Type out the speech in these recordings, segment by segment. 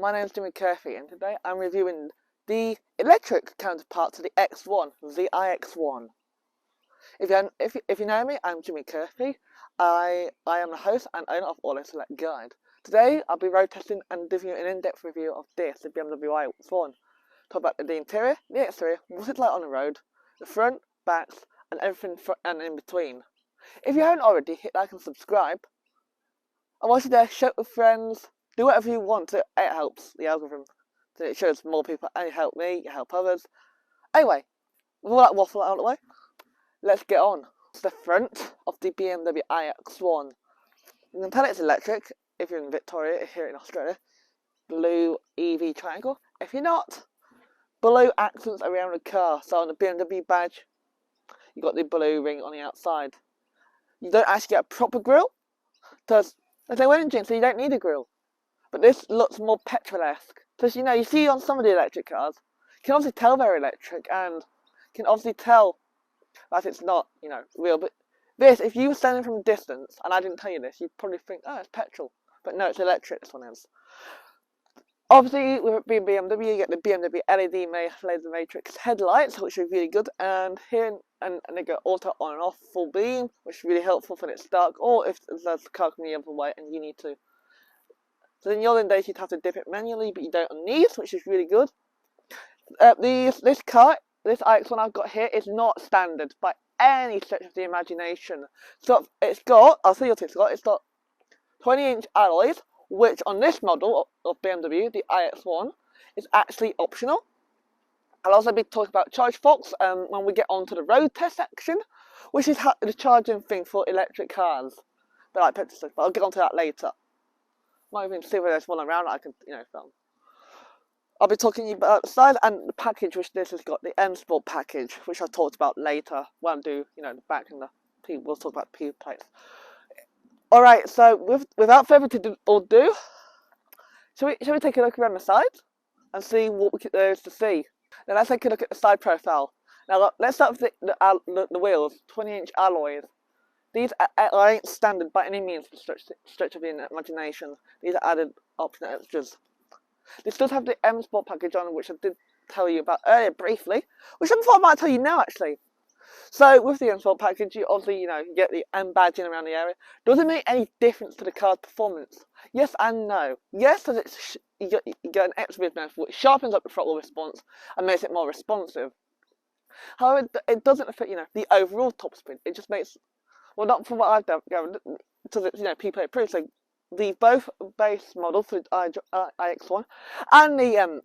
my name is Jimmy Curfew, and today I'm reviewing the electric counterpart to the X1, the iX1. If you know me, I'm Jimmy Curfew. I am the host and owner of Auto Select Guide. Today I'll be road testing and giving you an in-depth review of this, the BMW iX1. Talk about the interior, the exterior, what it's like on the road, the front, backs, and everything and in between. If you haven't already, hit like and subscribe. And whilst you're there, share it with friends. Do whatever you want. It helps the algorithm. So it shows more people, and you help me, you help others. Anyway, with all that waffle out of the way, let's get on. It's the front of the BMW iX1. You can tell it's electric if you're in Victoria, here in Australia. Blue EV triangle. If you're not, blue accents around the car. So on the BMW badge, you got the blue ring on the outside. You don't actually get a proper grille, because there's no engine, so you don't need a grille. But this looks more petrol-esque. So you see on some of the electric cars, you can obviously tell they're electric, and you can obviously tell that it's not, real. But this, if you were standing from a distance, and I didn't tell you this, you'd probably think, oh, it's petrol. But no, it's electric, this one is. Obviously, with it being BMW, you get the BMW LED laser matrix headlights, which are really good. And here, and they go auto on and off, full beam, which is really helpful when it's dark, or if there's a car coming the other way and you need to. So in the olden days, you'd have to dip it manually, but you don't on these, which is really good. This iX1 I've got here is not standard by any stretch of the imagination. So it's got, I'll see what it's got. It's got 20-inch alloys, which on this model of BMW, the iX1, is actually optional. I'll also be talking about ChargeFox when we get onto the road test section, which is the charging thing for electric cars. But like petrol, but I'll get onto that later. Might even see where there's one around that I can, film. I'll be talking about the size and the package, which this has got, the M Sport package, which I talked about later when I do, the back and the P. We'll talk about the P plates. Alright, so without further ado, shall we take a look around the sides and see what there is to see? Then let's take a look at the side profile. Now let's start with the wheels, 20-inch alloys. These aren't standard by any means for stretch of the imagination. These are added optional extras. This does have the M Sport package on, which I did tell you about earlier briefly, which I thought I might tell you now actually. So with the M Sport package, you obviously, you get the M badging around the area. Does it make any difference to the car's performance? Yes and no. Yes, because you get an extra bit of which sharpens up the throttle response and makes it more responsive. However, it doesn't affect, the overall top speed. It just makes, well, not from what I've done, because it's, people approved. So the both base model for iX1 and the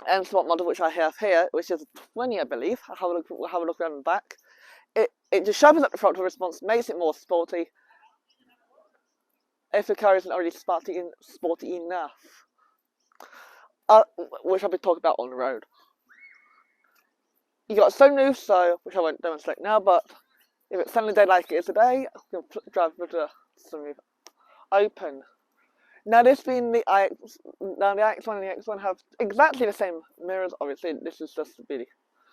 M Sport model, which I have here, which is 20, I believe. We'll have a look around the back. It just sharpens up the throttle response, makes it more sporty. If the car isn't already sporty enough, which I'll be talking about on the road. You got a sunroof, so which I won't demonstrate now, but if it's sunny day like it is today, I can drive with the sunroof open. Now this being the iX1 and the X1 have exactly the same mirrors. Obviously, this is just really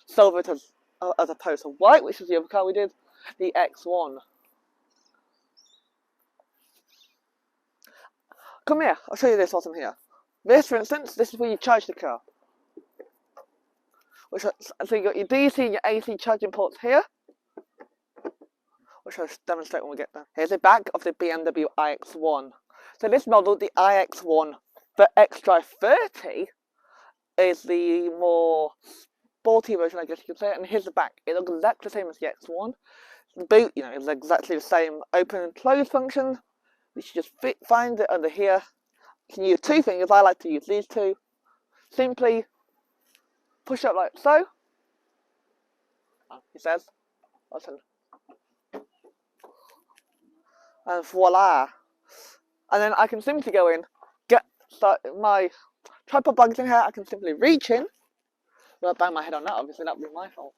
silver as opposed to white, which is the other car we did, the X1. Come here, I'll show you this whilst I'm here. This, for instance, this is where you charge the car. So you got your DC and your AC charging ports here, which I'll demonstrate when we get there. Here's the back of the BMW iX1. So this model, the iX1 for X-Drive 30, is the more sporty version, I guess you could say. And here's the back. It looks exactly the same as the X1. The boot, is exactly the same open and close function. You should just find it under here. You can use two fingers. I like to use these two. Simply push up like so. He says. Listen. And voila. And then I can simply go in, start my tripod plugs in here. I can simply reach in. Well, bang my head on that, obviously, that would be my fault.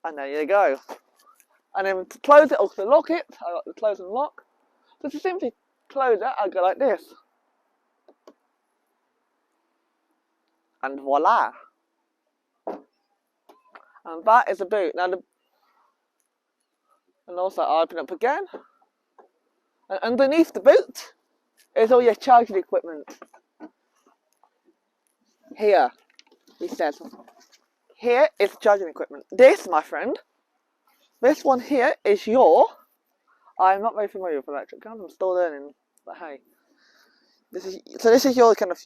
And there you go. And then to close it, or to lock it, I got the close and lock. So to simply close it, I go like this. And voila. And that is the boot. Now, and also I open up again. And underneath the boot is all your charging equipment. Here, he says, here is charging equipment. This, my friend, this one here is your. I'm not very familiar with electric cars. I'm still learning, but hey, this is your kind of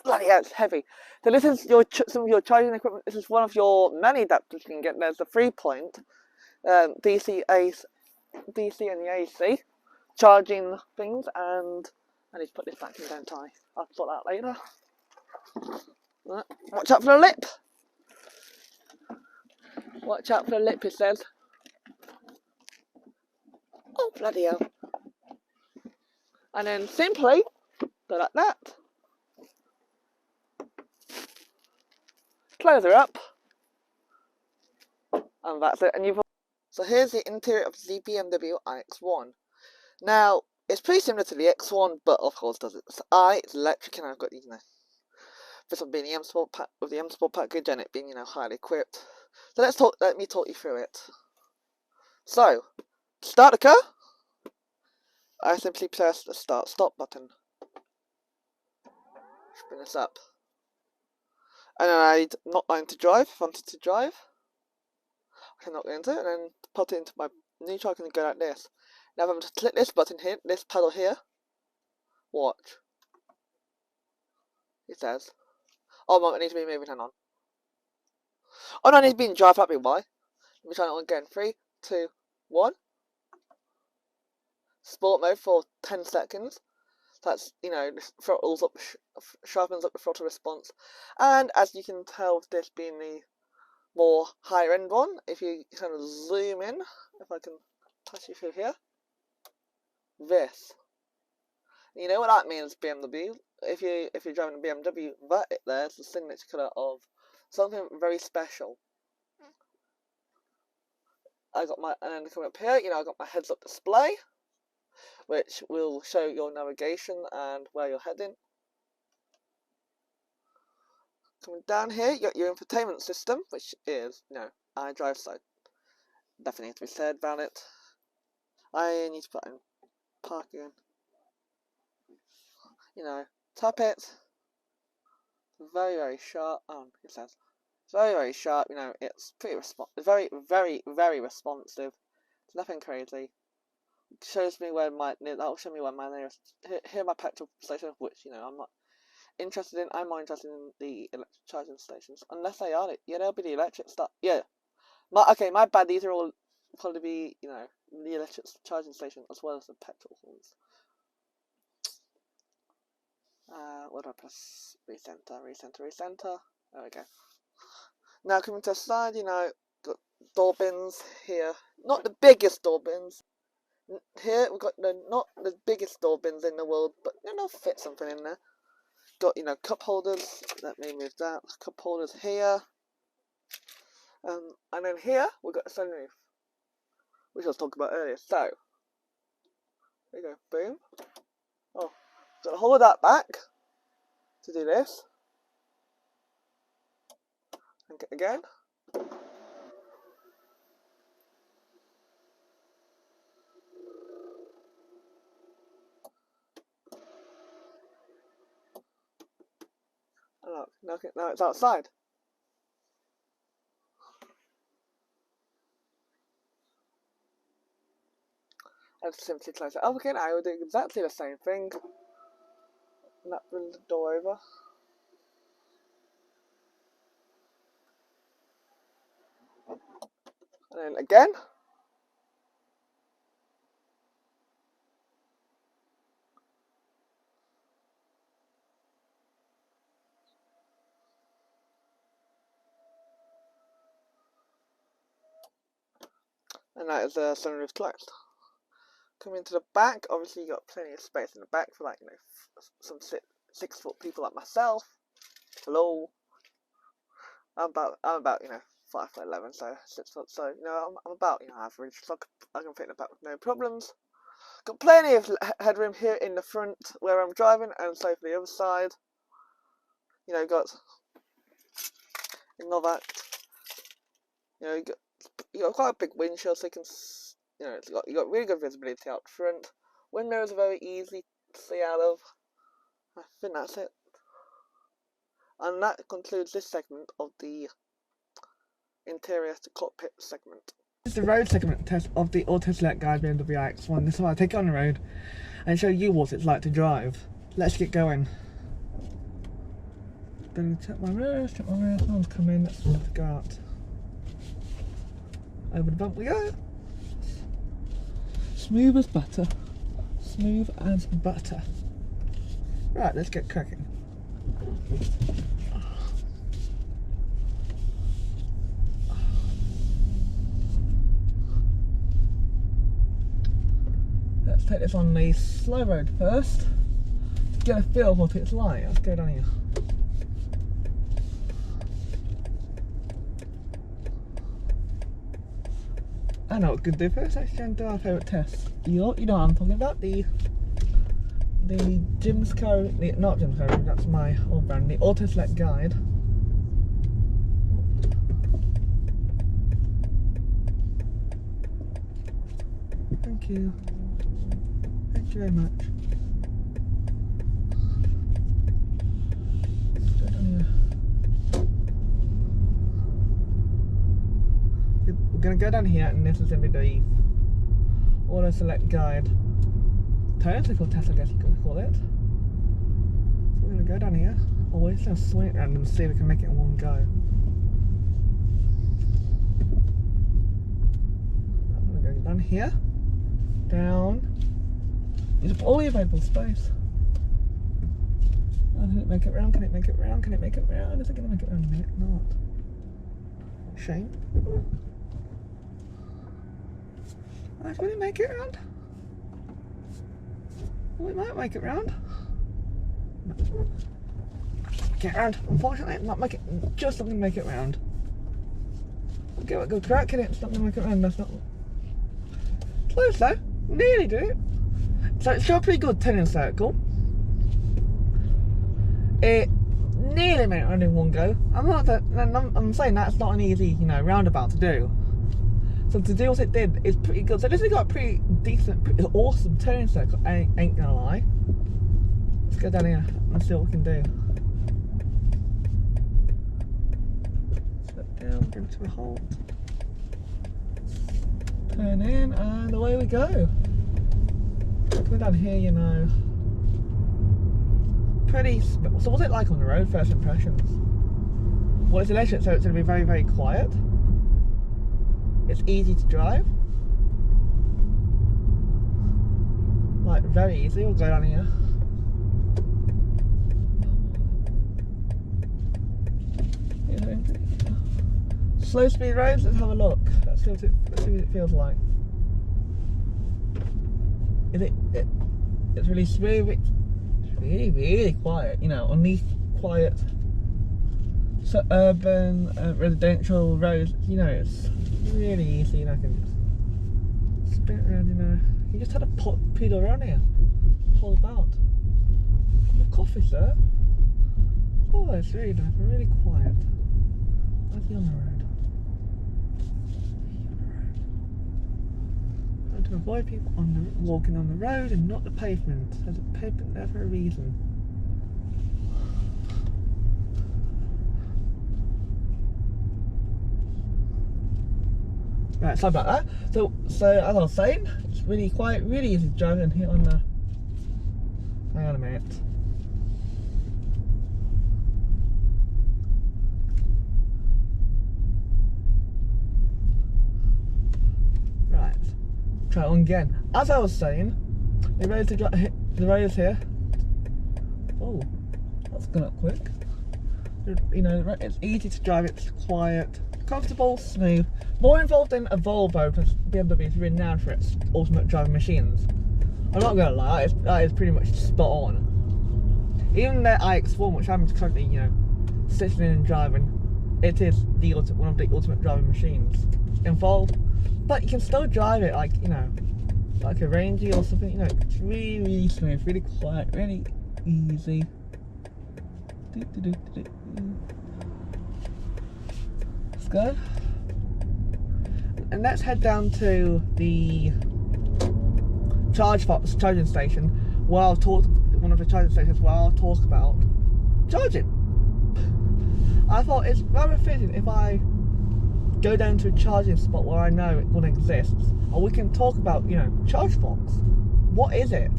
bloody hell, it's heavy. So this is your some of your charging equipment. This is one of your many adapters you can get. There's the 3-point DC and the AC charging things, and I need to put this back in, don't I? I'll sort that later. Watch out for the lip. Watch out for the lip, it says. Oh, bloody hell. And then simply go like that. Close her up. And that's it. And you've. So here's the interior of the BMW iX1. Now, it's pretty similar to the X1, but of course does it. So it's electric, and I've got, this one being the M Sport pack with the M Sport package, and it being, highly equipped. So let me talk you through it. So, to start the car, I simply press the start-stop button. Bring this up. And then I'd not line to drive, if I wanted to drive. I can knock it into it, and then put it into my neutral, I can go like this. Now if I'm to click this button here, this pedal here, watch. It says, oh, it needs to be moving, hang on. Oh no, it needs to be in drive, that'd be why. Let me try it on again. 3, 2, 1. Sport mode for 10 seconds. That's, throttles up, sharpens up the throttle response. And as you can tell, this being the more higher end one, if you kind of zoom in, if I can touch you through here, this. You know what that means, BMW? If you're driving a BMW, there's the signature colour of something very special. And then coming up here, I got my heads up display, which will show your navigation and where you're heading. Coming down here, you got your infotainment system, which is, iDrive, so nothing needs to be said about it. I need to put in parking. Tap it. Very, very sharp. It says very, very sharp. It's pretty very, very, very responsive. It's nothing crazy. It shows me where that'll show me where my nearest. Here are my petrol station, which I'm not interested in. I'm more interested in the electric charging stations, unless they are. Yeah, they'll be the electric stuff. Yeah. My bad. These are all probably be the electric charging station as well as the petrol ones. What do I press? Recenter. There we go. Now coming to the side, got door bins here. Not the biggest door bins. Here we've got not the biggest door bins in the world, but fit something in there. Got cup holders. Let me move that. Cup holders here. And then here we've got the sunroof, which I was talking about earlier. So there you go. Boom. Oh, got to hold that back to do this. And again. And look, now it's outside. And simply close it up again. I will do exactly the same thing. And that brings the door over. And then again. And that is the sunroof closed. Coming to the back, obviously you got plenty of space in the back for some 6-foot people like myself. Hello. I'm about 5'11", so 6 foot. So I'm about average. So I can fit in the back with no problems. Got plenty of headroom here in the front where I'm driving, and so for the other side. Got another. You got quite a big windshield, so you can. You got really good visibility out front. Windows are very easy to see out of. I think that's it. And that concludes this segment of the interior to cockpit segment. This is the road segment test of the Auto Select Guide BMW iX1. This is why I take it on the road and show you what it's like to drive. Let's get going. Then check my rears, someone's come in, let's go out. Over the bump we go. Smooth as butter. Smooth as butter. Right, let's get cracking. Let's take this on the slow road first to get a feel of what it's like. Let's go down here. I know what we can do first. Let's go and do our favourite test. You know what I'm talking about? The Jim's Code, not Jim's Code, that's my old brand, the Auto Select Guide. Thank you. Thank you very much. Let's go down here. We're going to go down here, and this is going to be the Auto Select Guide technical test, I guess you could call it. So we're going to go down here. Oh, we're just going to swing it around and see if we can make it in one go. I'm going to go down here, down. Use up all the available space. Oh, can it make it round? Can it make it round? Can it make it round? Is it going to make it round in a minute? Not. Shame. Will it make it round? Well, it might make it round. No. Get round. Unfortunately, it's not make it. Just not going to make it round. Okay, we'll go cracking it. It's not going to make it round. That's not. Close though. Nearly do it. So it's a pretty good turning circle. It nearly made it round in one go. I'm saying that's not an easy, roundabout to do. So to do what it did is pretty good. So this has got a pretty decent, pretty awesome turning circle, ain't gonna lie. Let's go down here and see what we can do. Step down, bring it to a halt. Turn in, and away we go. Coming down here, pretty. So what's it like on the road, first impressions? Well, it's electric, so it's gonna be very, very quiet. It's easy to drive. Like, very easy. We'll go down here. Slow speed roads, let's have a look. Let's see what it feels like. It's really smooth. It's really, really quiet, on these quiet suburban residential roads, it's really easy, I can just spin it around, You just had a pedal around here, pull about. The coffee, sir. Oh, it's really nice, really quiet. How's he on the road? How to avoid people walking on the road and not the pavement. There's a pavement there for a reason. Right, sorry about that. So as I was saying, it's really quiet, really easy to drive in here on the. Hang on a minute. Right, try it on again. As I was saying, the road is here. Oh, that's gone up quick. It's easy to drive. It's quiet, comfortable, smooth. More involved in a Volvo because BMW is really renowned for its ultimate driving machines. I'm not gonna lie, that is pretty much spot on. Even the iX1, which I'm currently, sitting in and driving, it is one of the ultimate driving machines involved. But you can still drive it like, like a Ranger or something. It's really, really smooth, really quiet, really easy. Let's go. And let's head down to the charging station where I'll talk. One of the charging stations where I'll talk about charging. I thought it's rather fitting if I go down to a charging spot where I know one exists, or we can talk about, you know, ChargeFox. What is it?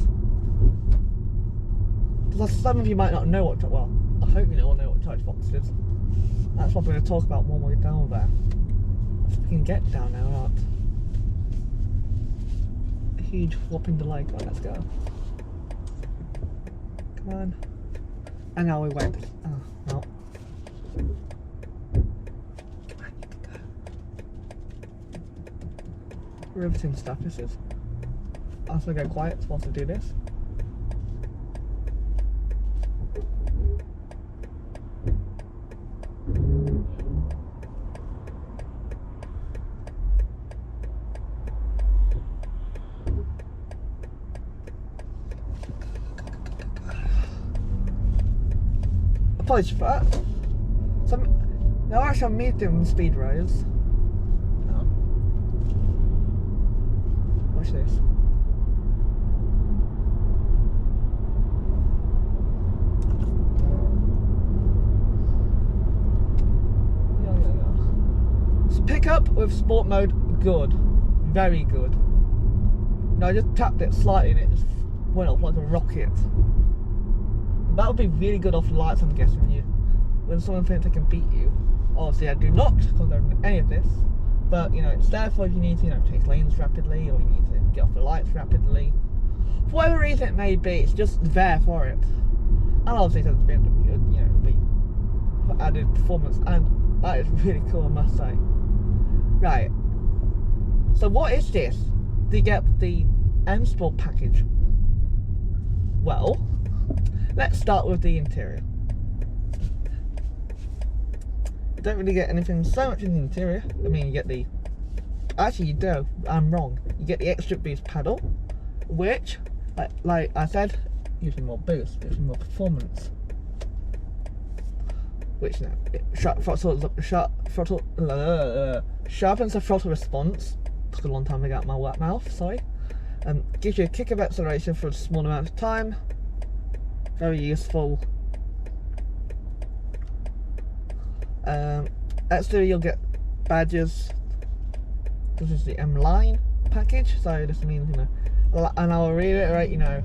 Because some of you might not know what, well, I hope you all know what ChargeFox is. That's what we're going to talk about when we're down there. If we can get down there without a huge whopping delay. Come on, let's go. Come on. And now we went. Oh, no. Come on, you can go. Riveting stuff, this is. I'm just going to go quiet whilst I do this. Apologies for that. So now actually I'm medium speed roads. Oh. Watch this. Yeah. So pick up with sport mode, good. Very good. No, I just tapped it slightly and it just went up like a rocket. That would be really good off the lights, I'm guessing. You, when someone thinks they can beat you. Obviously, I do not condone any of this, but you know, it's there for if you need to, you know, change lanes rapidly, or you need to get off the lights rapidly. For whatever reason it may be, it's just there for it. And obviously, it has BMW, you know, be for added performance, and that is really cool, I must say. Right. So, what is this? Do you get the M Sport package? Well, let's start with the interior. You don't really get anything so much in the interior. I mean, you get the... Actually, you do. I'm wrong. You get the extra boost pedal, which, like I said, gives you more boost, gives you more performance. Which, you know, it sharpens the throttle response. Took a long time to get out my wet mouth, sorry. Gives you a kick of acceleration for a small amount of time. Very useful. Extra, you'll get badges. This is the M line package, so this means, you know, and I'll reiterate, you know,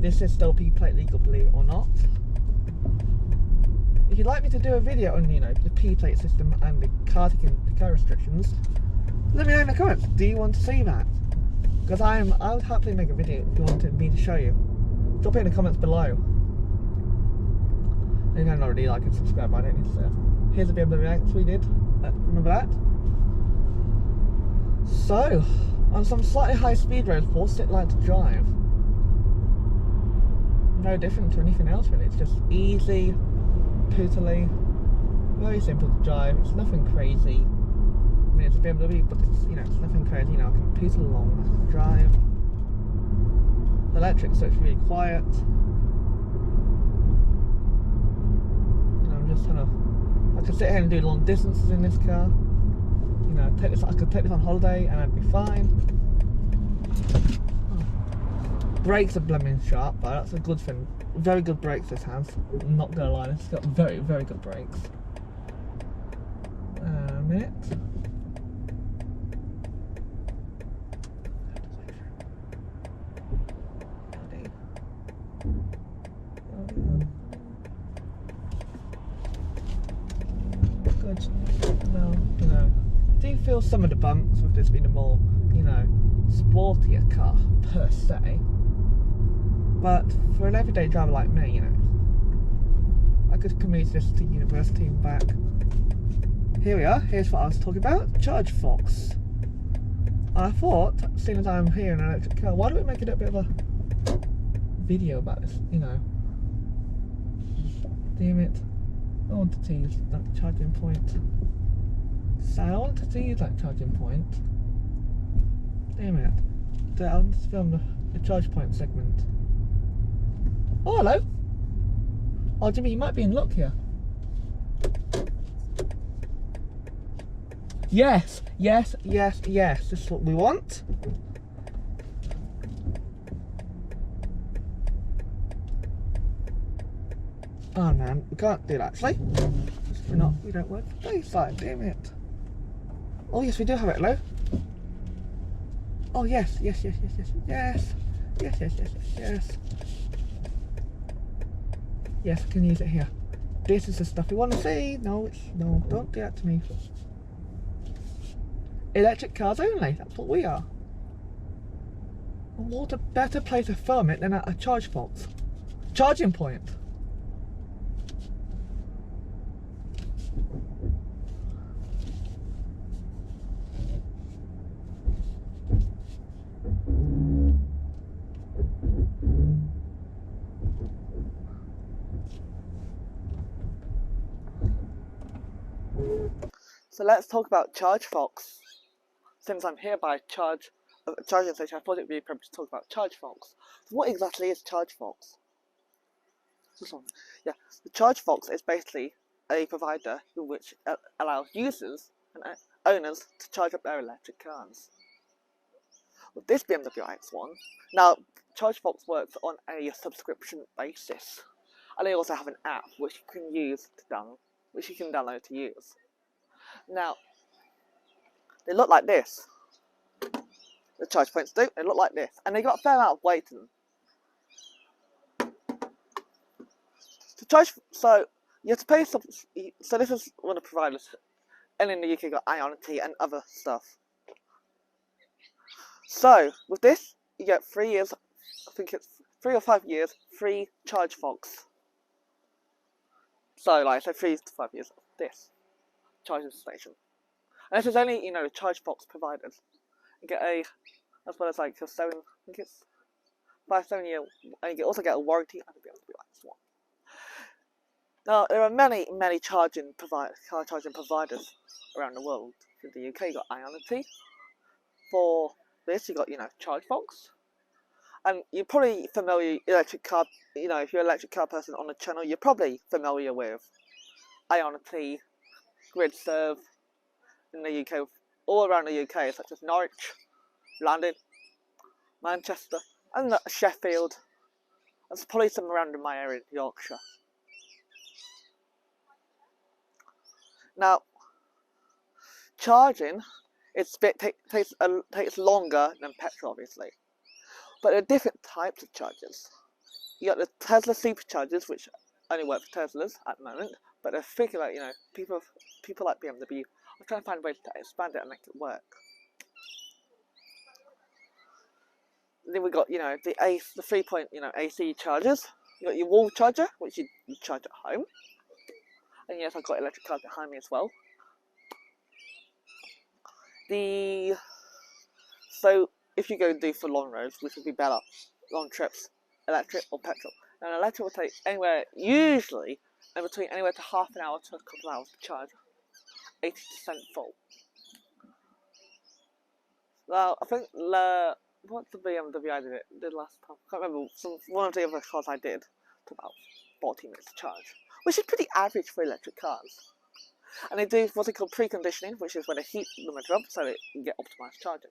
this is still P plate legal, believe it or not. If you'd like me to do a video on, you know, the P plate system and the car restrictions, let me know in the comments. Do you want to see that? Because I would happily make a video if you wanted me to show you. Drop it in the comments below. If you don't already like and subscribe, I don't need to say. Here's a BMW iX we did. Remember that? So, on some slightly high speed roads, what's it like to drive? No different to anything else really. It's just easy, pootily, very simple to drive. It's nothing crazy. I mean, it's a BMW, but it's, you know, it's nothing crazy. You know, I can pootle along, I can drive. The electric, so it's really quiet. And I'm just kind of, I could sit here and do long distances in this car. You know, I could take this on holiday and I'd be fine. Brakes are blooming sharp, but that's a good thing. Very good brakes this has. I'm not gonna lie, it's got very, very good brakes. A minute. Good. No. Do you feel some of the bumps with this being a more, you know, sportier car per se? But for an everyday driver like me, you know, I could commute this to university and back. Here we are. Here's what I was talking about. ChargeFox. I thought, seeing as I'm here in an electric car, why don't we make it a bit of a video about this? You know. Damn it. I wanted to use that charging point. So I wanted to use that charging point. Damn it. I'll just film the charge point segment. Oh, hello. Oh, Jimmy, you might be in luck here. Yes. This is what we want. Oh man, we can't do that actually. We don't work for Bayside, damn it. Oh yes, we do have it, hello. Oh yes. Yes, I can use it here. This is the stuff we want to see. No, don't do that to me. Electric cars only, that's what we are. And what a better place to film it than at a charging point. So let's talk about ChargeFox. Since I'm here by charging station, I thought it would be appropriate to talk about ChargeFox. So what exactly is ChargeFox? Yeah, the ChargeFox is basically a provider which allows users and owners to charge up their electric cars. With this BMW iX1, now ChargeFox works on a subscription basis, and they also have an app which you can download to use. Now, they look like this. The charge points do. They look like this, and they got a fair amount of weight to them. To charge, so you have to pay some. So this is one of the providers, and in the UK got Ionity and other stuff. So with this, you get 3 years. I think it's 3 or 5 years free ChargeFox. So like, so 3 to 5 years of this charging station. And this is only, the ChargeFox providers. You get as well as like a 7 year, and you also get a warranty and a BMW iX1. Now, there are many car charging providers around the world. In the UK, you got Ionity. For this, you got, ChargeFox. And you're probably familiar, if you're an electric car person on the channel, you're probably familiar with Ionity, GridServe in the UK, all around the UK, such as Norwich, London, Manchester, and Sheffield. There's probably some around in my area, Yorkshire. Now, charging takes longer than petrol, obviously. But there are different types of chargers. You got the Tesla superchargers, which only work for Teslas at the moment, but they're thinking about, people like BMW are trying to find ways to expand it and make it work. Then we got, the 3-point, AC chargers. You got your wall charger, which you charge at home. And yes, I've got electric cars behind me as well. So if you go and do for long roads, which would be better, long trips, electric or petrol. And electric will take usually anywhere to half an hour to a couple of hours to charge 80% full. Now, I think what's the BMW I did last time? I can't remember. One of the other cars I did took about 40 minutes to charge, which is pretty average for electric cars. And they do what they call preconditioning, which is when they heat the motor up so that you get optimized charging.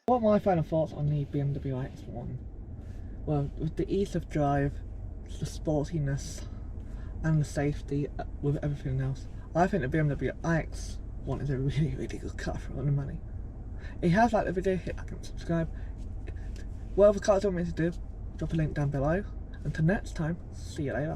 What are my final thoughts on the BMW iX1? Well, with the ease of drive, the sportiness, and the safety with everything else, I think the BMW iX1 is a really good car for all the money. If you have liked the video, hit like and subscribe. Whatever cars you want me to do, drop a link down below. Until next time, see you later.